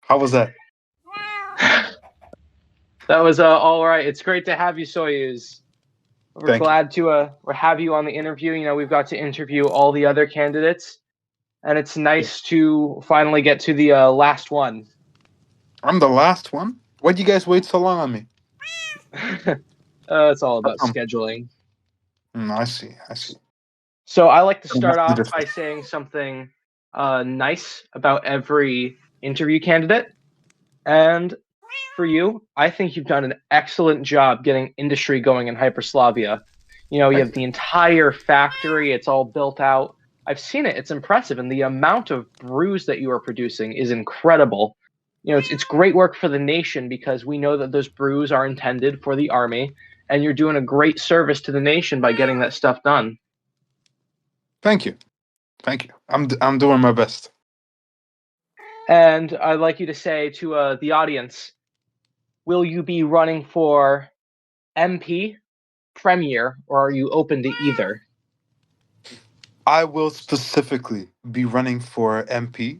How was that? That was all right. It's great to have you, Soyuz. We're Thank you. glad to have you on the interview. You know, we've got to interview all the other candidates, and it's nice to finally get to the last one. I'm the last one. Why'd you guys wait so long on me? It's all How about come? scheduling. I see. I see. So I like to What's start the off by difference? saying something nice about every interview candidate. And for you, I think you've done an excellent job getting industry going in Hyperslavia. You know, you Thank have you. the entire factory, it's all built out. I've seen it, it's impressive. And the amount of brews that you are producing is incredible. You know, it's great work for the nation because we know that those brews are intended for the army, and you're doing a great service to the nation by getting that stuff done. Thank you. Thank you. I'm doing my best. And I'd like you to say to the audience, will you be running for MP, Premier, or are you open to either? I will specifically be running for MP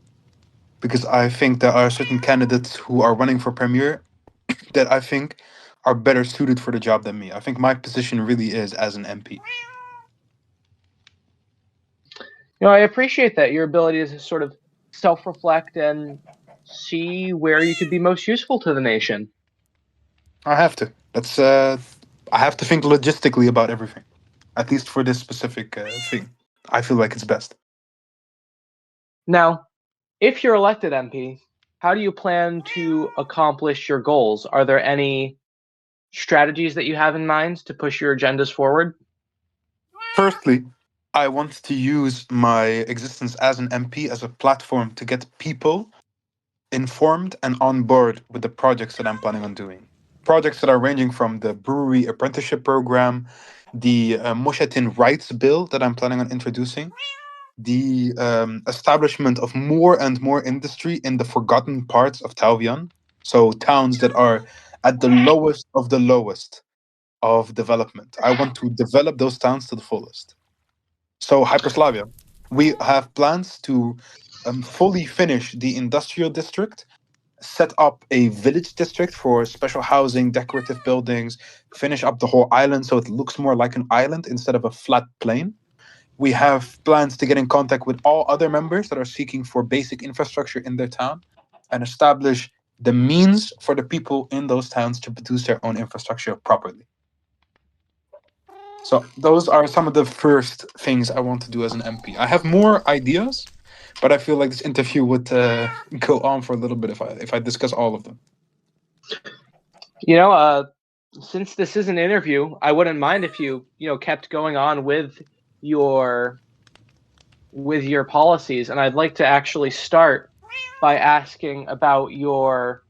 because I think there are certain candidates who are running for premier that I think are better suited for the job than me. I think my position really is as an MP. You know, I appreciate that your ability to sort of self-reflect and see where you could be most useful to the nation. I have to. That's I have to think logistically about everything. At least for this specific thing, I feel like it's best. Now, if you're elected MP, how do you plan to accomplish your goals? Are there any strategies that you have in mind to push your agendas forward? Firstly, I want to use my existence as an MP as a platform to get people informed and on board with the projects that I'm planning on doing. Projects that are ranging from the brewery apprenticeship program, the Moshetin rights bill that I'm planning on introducing, the establishment of more and more industry in the forgotten parts of Talvian. So towns that are at the lowest of the lowest of development. I want to develop those towns to the fullest. So Hyperslavia, we have plans to fully finish the industrial district, set up a village district for special housing, decorative buildings, finish up the whole island so it looks more like an island instead of a flat plain. We have plans to get in contact with all other members that are seeking for basic infrastructure in their town and establish the means for the people in those towns to produce their own infrastructure properly. So those are some of the first things I want to do as an MP. I have more ideas, but I feel like this interview would go on for a little bit if I discuss all of them. You know, since this is an interview, I wouldn't mind if you kept going on your with your policies, and I'd like to actually start by asking about your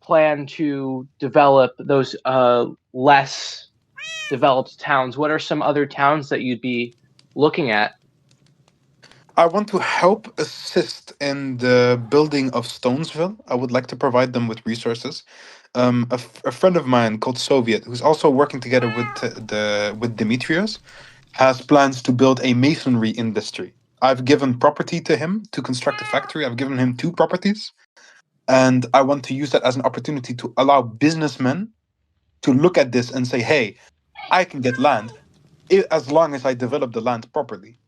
plan to develop those less developed towns. What are some other towns that you'd be looking at? I want to help assist in the building of Stonesville. I would like to provide them with resources. A friend of mine called Soviet, who's also working together with Demetrios, has plans to build a masonry industry. I've given property to him to construct a factory. I've given him two properties, and I want to use that as an opportunity to allow businessmen to look at this and say, "Hey, I can get land as long as I develop the land properly."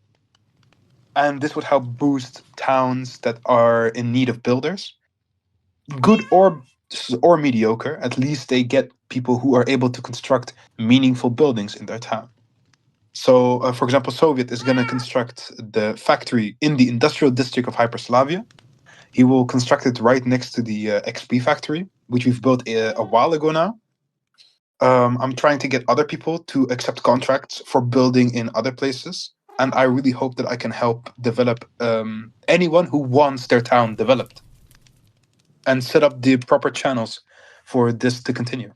And this would help boost towns that are in need of builders, good or mediocre. At least they get people who are able to construct meaningful buildings in their town. So, for example, Soviet is going to construct the factory in the industrial district of Hyperslavia. He will construct it right next to the XP factory, which we've built a while ago now. I'm trying to get other people to accept contracts for building in other places. And I really hope that I can help develop anyone who wants their town developed and set up the proper channels for this to continue.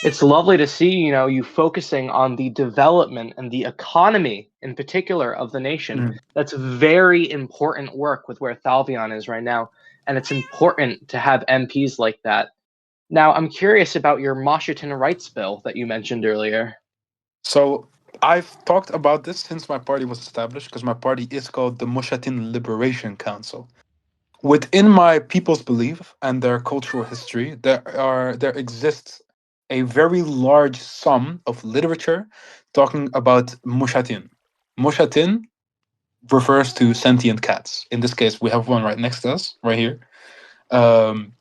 It's lovely to see, you focusing on the development and the economy in particular of the nation. Mm. That's very important work with where Thalvion is right now. And it's important to have MPs like that. Now, I'm curious about your Washington rights bill that you mentioned earlier. So I've talked about this since my party was established because my party is called the Moshatin Liberation Council. Within my people's belief and their cultural history, there exists a very large sum of literature talking about mushatin. Mushatin refers to sentient cats. In this case, we have one right next to us, right here. Um,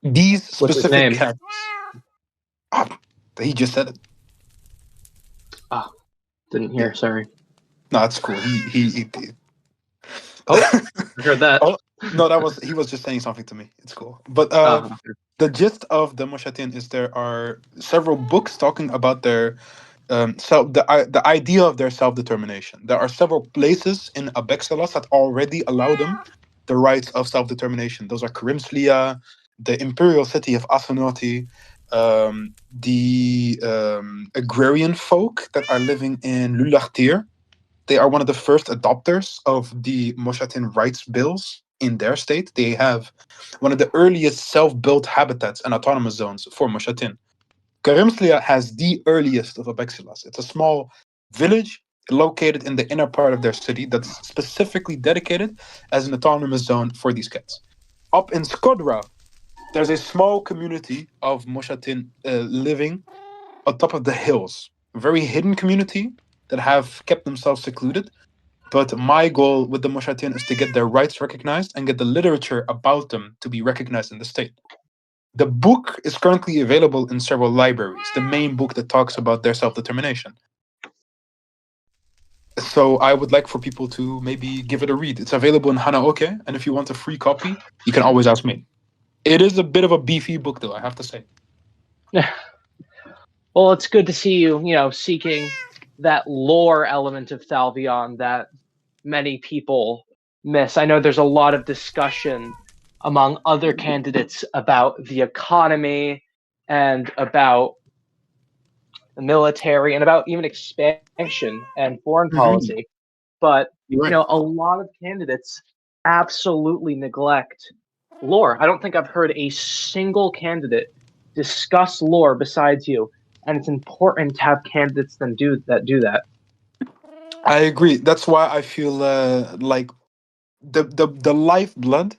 these What's his specific name? cats. Ah, he just said it. Ah, didn't Yeah, hear. Sorry. no, it's cool. Oh, I heard that. Oh, no, that was he was just saying something to me. It's cool. But Okay. the gist of the Mushatin is there are several books talking about their the idea of their self determination. There are several places in Abexelas that already allow them the rights of self determination. Those are Karimslia, the imperial city of Asanoti, the agrarian folk that are living in Lulachtir. They are one of the first adopters of the Moshatin rights bills in their state. They have one of the earliest self-built habitats and autonomous zones for Moshatin. Karimslia has the earliest of Abexilas. It's a small village located in the inner part of their city that's specifically dedicated as an autonomous zone for these cats. Up in Skodra, there's a small community of Moshatin living on top of the hills. A very hidden community that have kept themselves secluded, but my goal with the Moshatin is to get their rights recognized and get the literature about them to be recognized in the state. The book is currently available in several libraries, the main book that talks about their self determination. So I would like for people to maybe give it a read. It's available in Hanaoke, and if you want a free copy, you can always ask me. It is a bit of a beefy book, though, I have to say. Well, it's good to see you, seeking that lore element of Thalvion that many people miss. I know there's a lot of discussion among other candidates about the economy and about the military and about even expansion and foreign Hmm. policy. But, You're right. a lot of candidates absolutely neglect lore. I don't think I've heard a single candidate discuss lore besides you. And it's important to have candidates that do that. I agree. That's why I feel like the lifeblood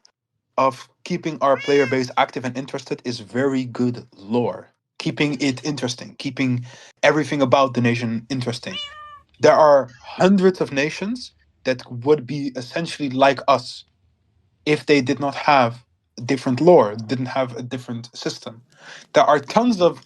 of keeping our player base active and interested is very good lore. Keeping it interesting, keeping everything about the nation interesting. There are hundreds of nations that would be essentially like us if they did not have different lore, didn't have a different system. There are tons of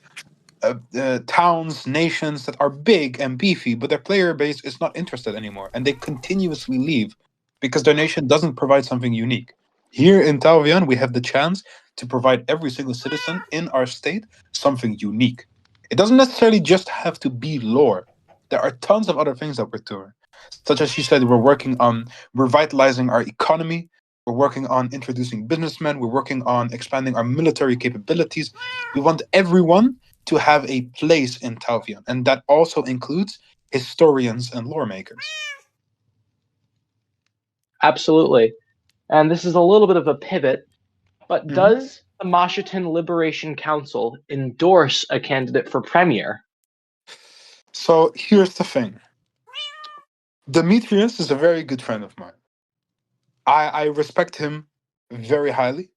towns, nations that are big and beefy, but their player base is not interested anymore, and they continuously leave because their nation doesn't provide something unique. Here in Talvian, we have the chance to provide every single citizen in our state something unique. It doesn't necessarily just have to be lore. There are tons of other things that we're doing. Such as you said, we're working on revitalizing our economy. We're working on introducing businessmen. We're working on expanding our military capabilities. We want everyone to have a place in Talvion, and that also includes historians and lore makers. Absolutely. And this is a little bit of a pivot, but Mhm. does the Mashatin Liberation Council endorse a candidate for premier? So here's the thing. Demetrius is a very good friend of mine. I respect him very highly,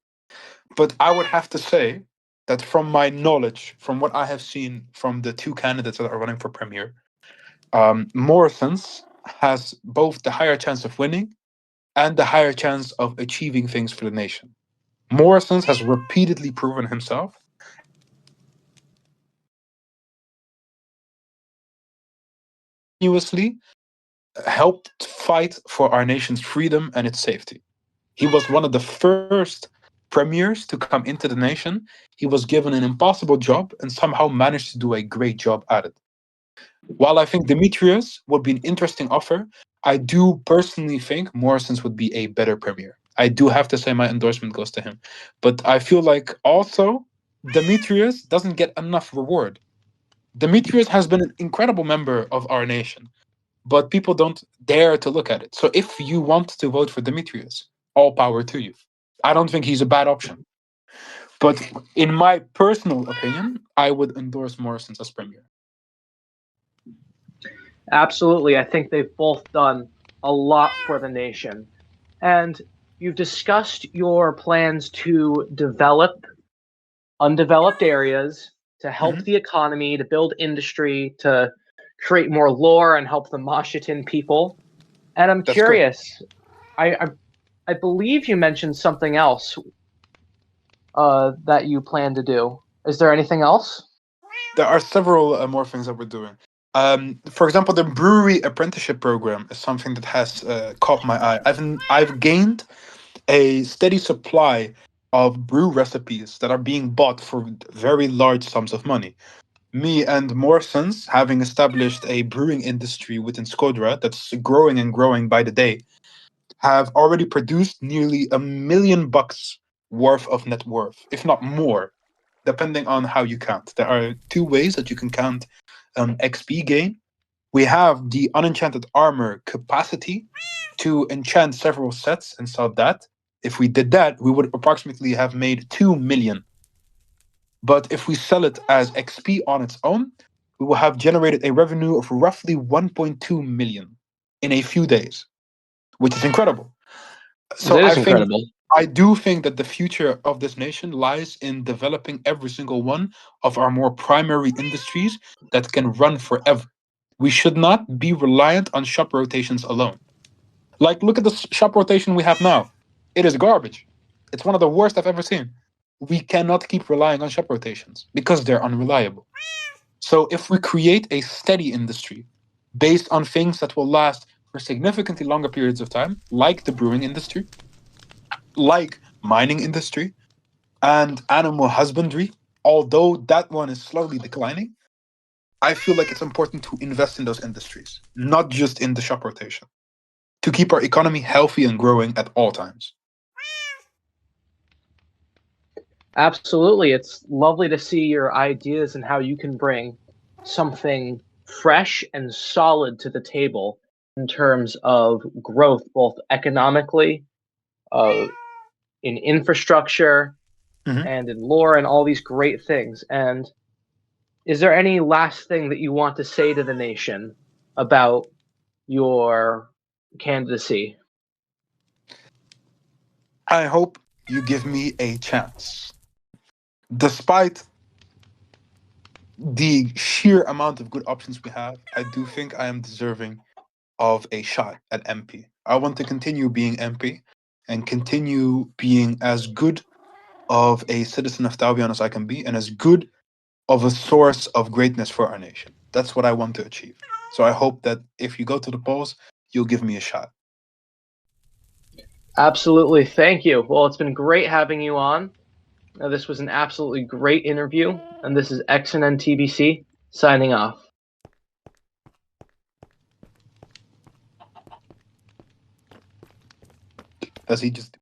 but I would have to say that from my knowledge, from what I have seen from the two candidates that are running for premier, Morrison's has both the higher chance of winning and the higher chance of achieving things for the nation. Morrison's has repeatedly proven himself continuously helped fight for our nation's freedom and its safety. He was one of the first premiers to come into the nation. He was given an impossible job and somehow managed to do a great job at it. While I think Demetrius would be an interesting offer, I do personally think Morrison's would be a better premier. I do have to say my endorsement goes to him. But I feel like also Demetrius doesn't get enough reward. Demetrius has been an incredible member of our nation, but people don't dare to look at it. So if you want to vote for Demetrius, all power to you. I don't think he's a bad option. But in my personal opinion, I would endorse Morrison as premier. Absolutely. I think they've both done a lot for the nation. And you've discussed your plans to develop undeveloped areas, to help Hmm. the economy, to build industry, to create more lore and help the Mashitin people. And I'm That's correct. curious, I believe you mentioned something else that you plan to do. Is there anything else? There are several more things that we're doing. For example, the brewery apprenticeship program is something that has caught my eye. I've gained a steady supply of brew recipes that are being bought for very large sums of money. Me and more sons, having established a brewing industry within Skodra that's growing and growing by the day, have already produced nearly $1 million worth of net worth, if not more, depending on how you count. There are two ways that you can count XP gain. We have the unenchanted armor capacity to enchant several sets and sell that. If we did that, we would approximately have made 2 million. But if we sell it as XP on its own, we will have generated a revenue of roughly 1.2 million in a few days, which is incredible. So That is incredible. I do think that the future of this nation lies in developing every single one of our more primary industries that can run forever. We should not be reliant on shop rotations alone. Like, look at the shop rotation we have now. It is garbage. It's one of the worst I've ever seen. We cannot keep relying on shop rotations because they're unreliable. So, if we create a steady industry based on things that will last for significantly longer periods of time, like the brewing industry, like mining industry, and animal husbandry, although that one is slowly declining, I feel like it's important to invest in those industries, not just in the shop rotation, to keep our economy healthy and growing at all times. Absolutely. It's lovely to see your ideas and how you can bring something fresh and solid to the table in terms of growth, both economically, uh, in infrastructure, Mhm. and in lore, and all these great things. And is there any last thing that you want to say to the nation about your candidacy? I hope you give me a chance. Despite the sheer amount of good options we have, I do think I am deserving of a shot at MP. I want to continue being MP and continue being as good of a citizen of Taubian as I can be and as good of a source of greatness for our nation. That's what I want to achieve. So I hope that if you go to the polls, you'll give me a shot. Absolutely. Thank you. Well, it's been great having you on. This was an absolutely great interview, and this is XNN TBC signing off. Does he just